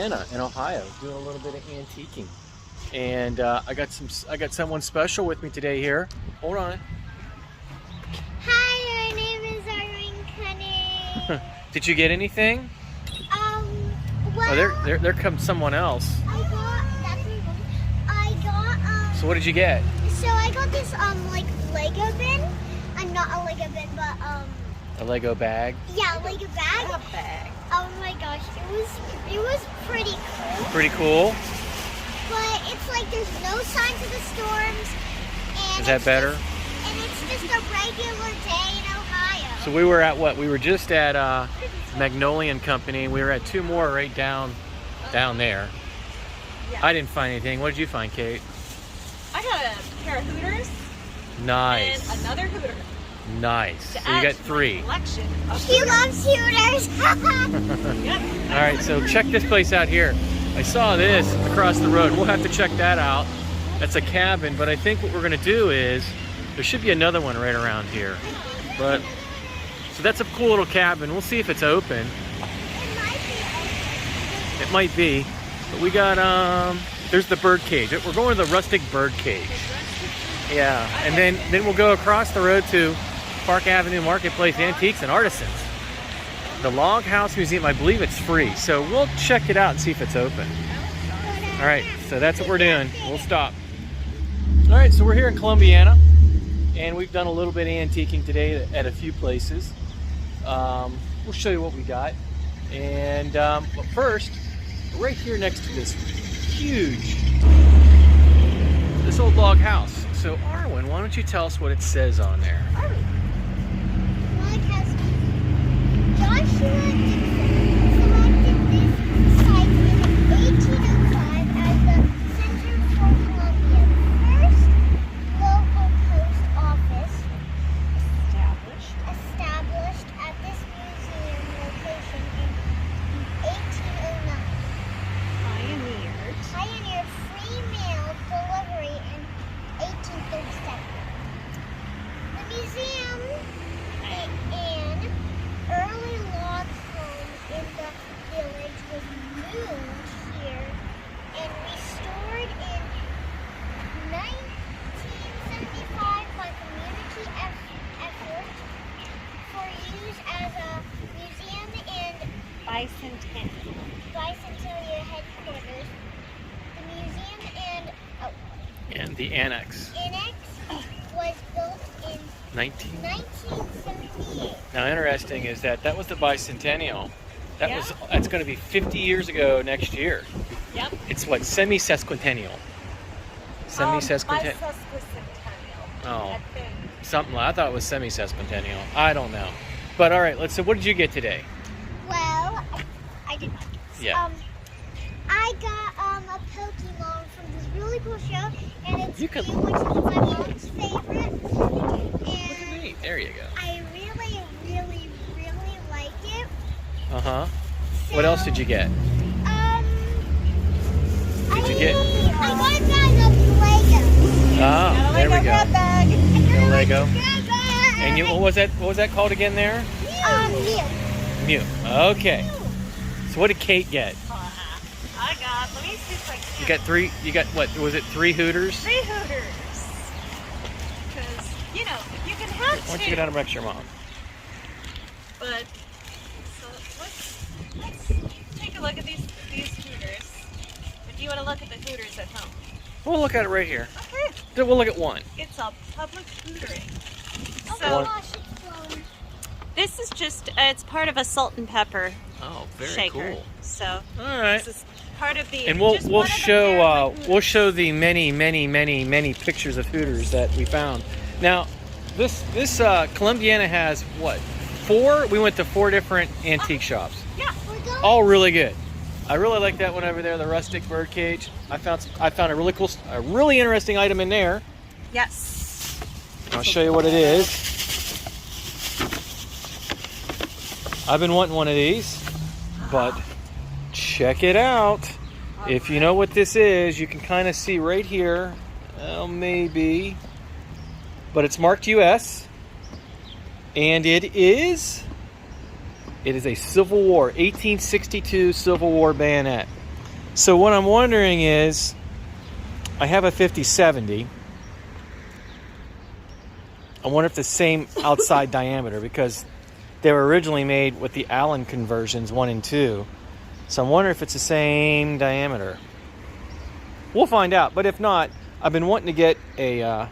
Columbiana in Ohio, doing a little bit of antiquing. And I got someone special with me today here. Hold on. Hi, my name is Arwen. Did you get anything? Well, Oh, there comes someone else. I got, So what did you get? so I got this, like, Lego bin. Not a Lego bin, but, A Lego bag. yeah, a Lego bag. A bag. Oh my gosh, it was pretty cool. Pretty cool. But it's like there's no signs of the storms. And Is that better? And it's just a regular day in Ohio. So we were at what? We were just at Magnolia and Company. We were at two more right down there. Yeah. I didn't find anything. What did you find, Kate? I got a pair of Hooters Nice. and another Hooter. Nice. To So you add got to my 3. collection of She Hooters. loves Hooters. Yep. All right, so check this place out here. I saw this across the road. We'll have to check that out. That's a cabin, but I think what we're gonna do is, there should be another one right around here. But, so that's a cool little cabin. We'll see if it's open. It might be, but we got, there's the bird cage. We're going to the rustic bird cage. Yeah, and then we'll go across the road to Park Avenue Marketplace Antiques and Artisans. The Log House Museum, I believe it's free, so we'll check it out and see if it's open. All right, so that's what we're doing. We'll stop. All right, so we're here in Columbiana, and we've done a little bit of antiquing today at a few places. We'll show you what we got. And but first, right here next to this this old log house. So Arwen, why don't you tell us what it says on there? Joshua Dixon selected this site in 1805 as the center for Columbia, the first local post office established at this museum location in 1809. Pioneered free mail delivery in 1837. The museum and early log home in the village was moved here and restored in 1975 by community effort for use as a museum and bicentennial headquarters. The museum And the annex. annex was built in 1978. 1978. Now interesting is that was the bicentennial. Yeah. That's going to be 50 years ago next year. Yep. It's what, semi-sesquicentennial? Semi-sesquicentennial. Bicentennial. Oh. I think. Something I thought it was semi-sesquicentennial. I don't know. But all right, so what did you get today? Well, I did not. Yeah. I got a Pokemon from this really cool show, and it's You could- Mew, which is my mom's favorite. Look at And me. There you go. I really, really, really like it. Uh-huh. What else did you get? Did you get- I got a bag of Legos. Ah, there we go. Grab bag. I got a Lego. grab bag. And what was that called again there? Mew. Mew. Okay. So what did Kate get? I got, let me see if I can. You got what, was it 3 Hooters? 3 Hooters. Because, you know, you can have Why don't you two. go down and wreck your mom? But, so let's take a look at these Hooters. But do you want to look at the Hooters at home? We'll look at it right here. Okay. We'll look at one. It's a public hootering. Oh So, my gosh, it's blown. this is just, it's part of a salt and pepper Oh, very shaker. cool. So, All right. this is part of the, And just we'll one of the show Hooters. we'll show the many pictures of Hooters that we found. Now, this Columbiana has what? 4? We went to 4 different antique shops. Yeah. We're going. All really good. I really like that one over there, the rustic bird cage. I found a really interesting item in there. Yes. I'll show you what it is. I've been wanting one of these, but check it out. If you know what this is, you can kind of see right here. Maybe. But it's marked US. And it is a Civil War, 1862 Civil War bayonet. So what I'm wondering is, I have a 50-70. I wonder if the same outside diameter, because they were originally made with the Allen conversions 1 and 2. So I'm wondering if it's the same diameter. We'll find out. But if not, I've been wanting to get a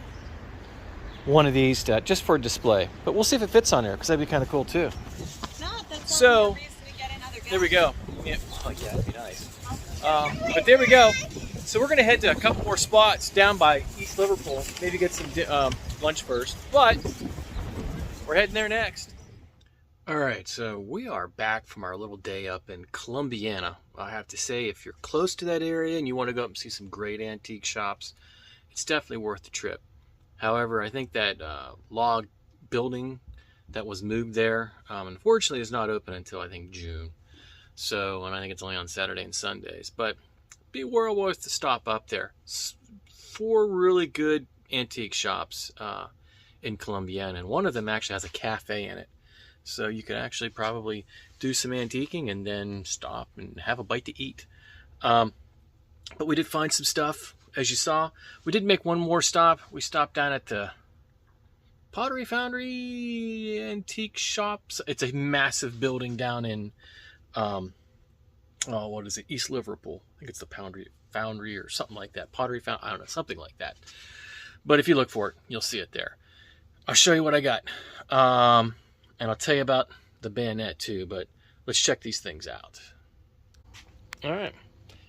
one of these just for a display. But we'll see if it fits on there, because that'd be kind of cool too. So there we go. Yeah, oh, yeah, that'd be nice. But there we go. So we're going to head to a couple more spots down by East Liverpool. Maybe get some lunch first. But we're heading there next. All right, so we are back from our little day up in Columbiana. I have to say, if you're close to that area and you want to go up and see some great antique shops, it's definitely worth the trip. However, I think that log building that was moved there, unfortunately, is not open until, I think, June. So, and I think it's only on Saturday and Sundays. But be well worth to stop up there. 4 really good antique shops in Columbiana, and one of them actually has a cafe in it. So you could actually probably do some antiquing and then stop and have a bite to eat. But we did find some stuff, as you saw. We did make one more stop. We stopped down at the Pottery Foundry Antique Shops. It's a massive building down in, what is it, East Liverpool. I think it's the Foundry or something like that. Pottery Foundry, I don't know, something like that. But if you look for it, you'll see it there. I'll show you what I got. And I'll tell you about the bayonet too, but let's check these things out. All right.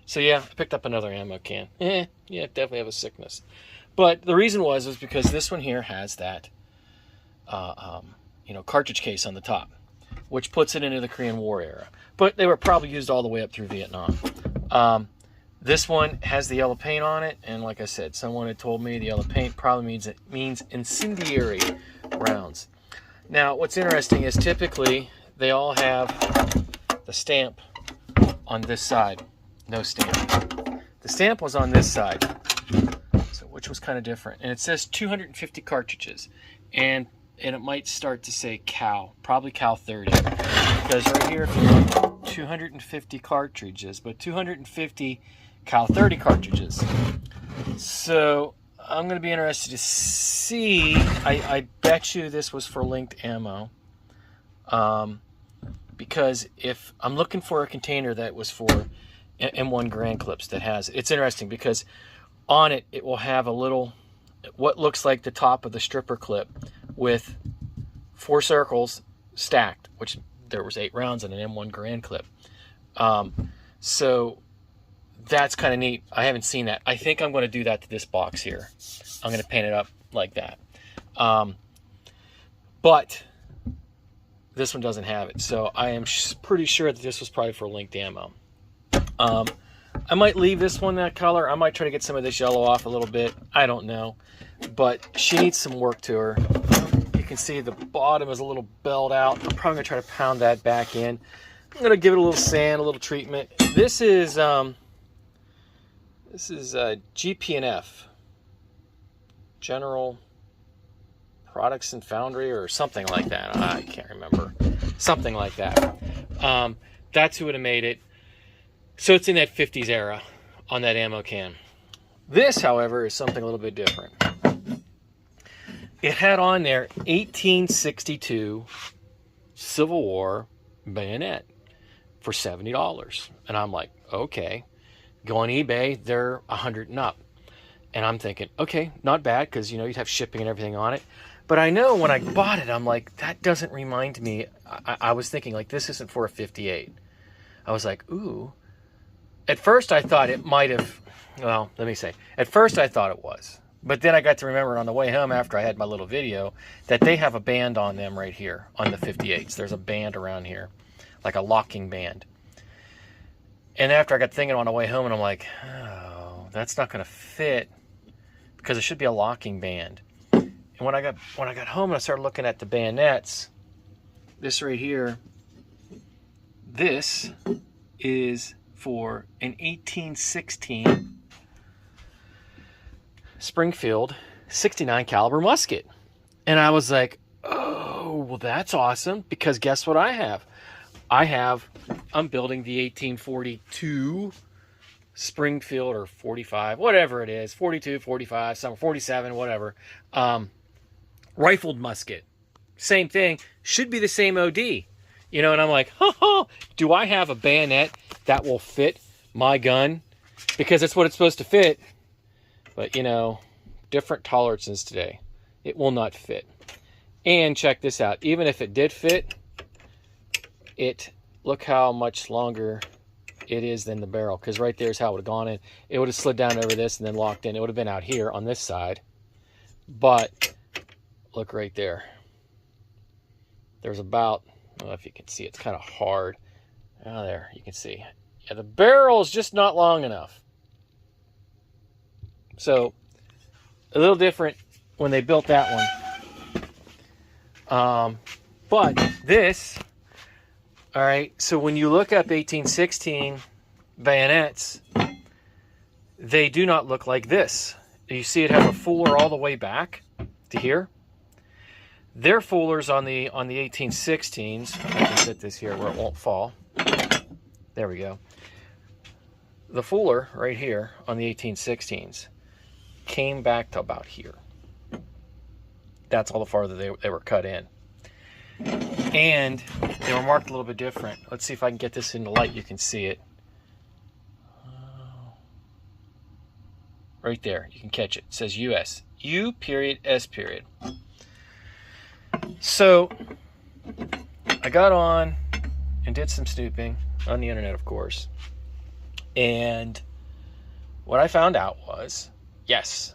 So yeah, I picked up another ammo can. Yeah, definitely have a sickness. But the reason was because this one here has that, cartridge case on the top, which puts it into the Korean War era. But they were probably used all the way up through Vietnam. This one has the yellow paint on it, and like I said, someone had told me the yellow paint probably means incendiary rounds. Now, what's interesting is typically they all have the stamp on this side. No stamp. The stamp was on this side, so which was kind of different. And it says 250 cartridges, and it might start to say Cal, probably Cal 30, because right here, if you look, 250 cartridges, but 250 Cal 30 cartridges. So I'm going to be interested to see. I bet you this was for linked ammo, because if I'm looking for a container that was for M1 Grand Clips that has, it's interesting because on it, it will have a little, what looks like the top of the stripper clip with 4 circles stacked, which there was 8 rounds in an M1 Grand Clip. So that's kind of neat. I haven't seen that. I think I'm going to do that to this box here. I'm going to paint it up like that. But this one doesn't have it. So I am pretty sure that this was probably for linked ammo. I might leave this one that color. I might try to get some of this yellow off a little bit. I don't know. But she needs some work to her. You can see the bottom is a little belled out. I'm probably going to try to pound that back in. I'm going to give it a little sand, a little treatment. This is GP&F, General Products and Foundry, or something like that. I can't remember. Something like that. That's who would have made it. So it's in that 50s era on that ammo can. This, however, is something a little bit different. It had on there 1862 Civil War bayonet for $70. And I'm like, okay. Go on eBay, they're 100 and up. And I'm thinking, okay, not bad, because you'd have shipping and everything on it. But I know when I bought it, I'm like, that doesn't remind me. I was thinking, like, this isn't for a 58. I was like, ooh. At first I thought it might have, well, let me say, at first I thought it was. But then I got to remember on the way home after I had my little video that they have a band on them right here on the 58s. There's a band around here, like a locking band. And after I got thinking on the way home, and I'm like, oh, that's not going to fit because it should be a locking band. And when I got home and I started looking at the bayonets, this right here, this is for an 1816 Springfield 69 caliber musket. And I was like, oh, well, that's awesome, because guess what I have? I'm building the 1842 Springfield or 45, whatever it is, 42, 45, some 47, whatever. Rifled musket, same thing, should be the same OD. You know, and I'm like, do I have a bayonet that will fit my gun? Because that's what it's supposed to fit. But, you know, different tolerances today. It will not fit. And check this out. Even if it did fit, look how much longer it is than the barrel. Because right there's how it would have gone in. It would have slid down over this and then locked in. It would have been out here on this side. But look right there. There's about, I don't know if you can see, it's kind of hard. Oh, there, you can see. Yeah, the barrel is just not long enough. So, a little different when they built that one. But this, all right, so when you look up 1816 bayonets, they do not look like this. You see it has a fuller all the way back to here. Their fullers on the 1816s, I can set this here where it won't fall. There we go. The fuller right here on the 1816s came back to about here. That's all the farther they were cut in. And they were marked a little bit different. Let's see if I can get this in the light. You can see it. Right there. You can catch it. It says US. U period S period. So I got on and did some snooping on the internet, of course. And what I found out was, yes,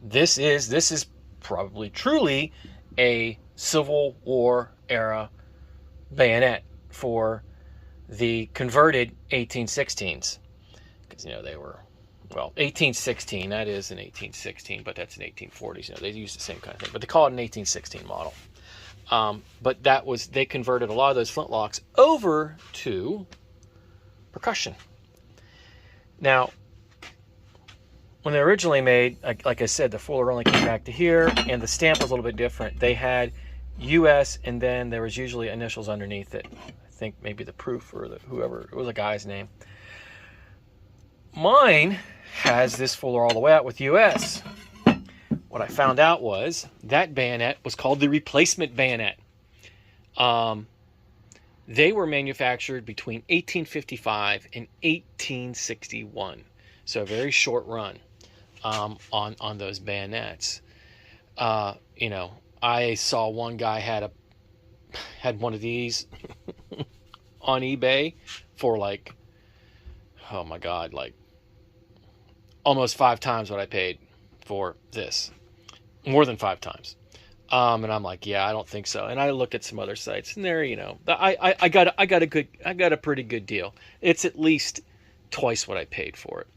this is probably truly a Civil War era bayonet for the converted 1816s. Because, you know, they were, well, 1816, that is an 1816, but that's an 1840s. You know, they use the same kind of thing, but they call it an 1816 model. But that was, they converted a lot of those flintlocks over to percussion. Now, when they were originally made, like I said, the fuller only came back to here, and the stamp was a little bit different. They had US, and then there was usually initials underneath it. I think maybe the proof or the whoever, it was a guy's name. Mine has this fuller all the way out with US. What I found out was that bayonet was called the replacement bayonet. They were manufactured between 1855 and 1861. So a very short run on those bayonets. You know, I saw one guy had one of these on eBay for like, oh my God, like almost 5 times what I paid for this. More than 5 times. And I'm like, yeah, I don't think so. And I looked at some other sites, and there, you know, I got a pretty good deal. It's at least twice what I paid for it.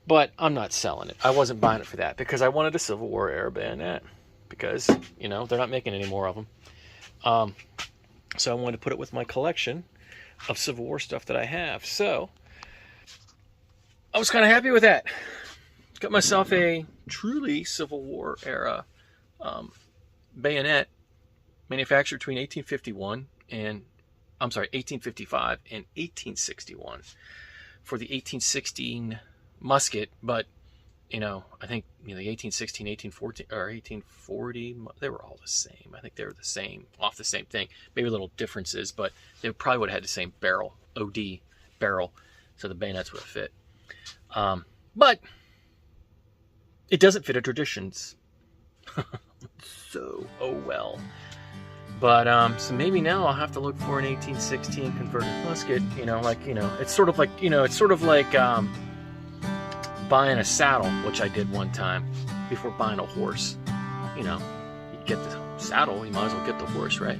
But I'm not selling it. I wasn't buying it for that because I wanted a Civil War era bayonet because, you know, they're not making any more of them. So I wanted to put it with my collection of Civil War stuff that I have. So I was kind of happy with that. Got myself a truly Civil War era bayonet manufactured between 1855 and 1861 for the 1816 musket. But, you know, I think, you know, the 1816, 1814, or 1840, they were all the same. I think they were the same, off the same thing. Maybe little differences, but they probably would have had the same barrel, OD barrel, so the bayonets would have fit. But it doesn't fit our traditions. So, oh well. But, so maybe now I'll have to look for an 1816 converted musket. You know, like, you know, it's sort of like, you know, it's sort of like buying a saddle, which I did one time before buying a horse. You know, you get the saddle, you might as well get the horse, right?